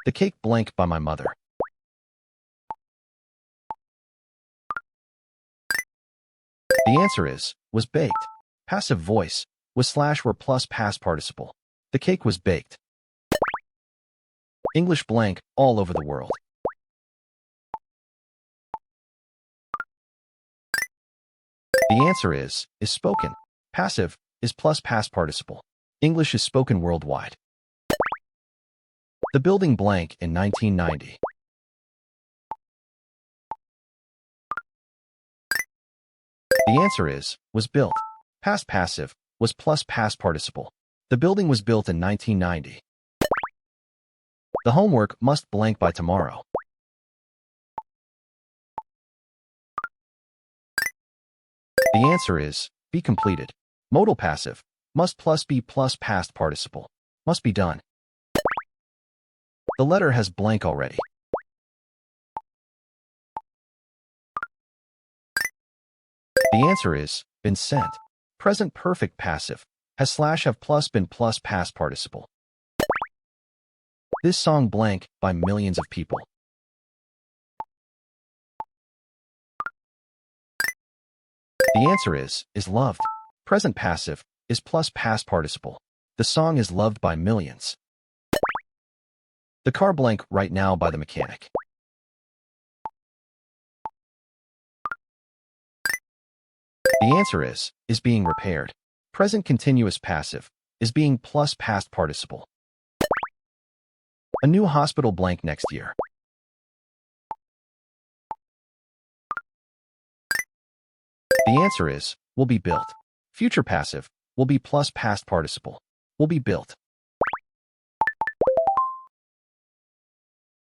The cake blank by my mother. The answer is, was baked. Passive voice, was slash were plus past participle. The cake was baked. English blank, all over the world. The answer is spoken. Passive, is plus past participle. English is spoken worldwide. The building blank in 1990. The answer is, was built. Past passive, was plus past participle. The building was built in 1990. The homework must blank by tomorrow. The answer is, be completed. Modal passive, must plus be plus past participle. Must be done. The letter has blank already. The answer is, been sent. Present perfect passive, has slash have plus been plus past participle. This song blank by millions of people. The answer is loved. Present passive, is plus past participle. The song is loved by millions. The car blank right now by the mechanic. The answer is being repaired. Present continuous passive, is being plus past participle. A new hospital blank next year. The answer is, will be built. Future passive, will be plus past participle. Will be built.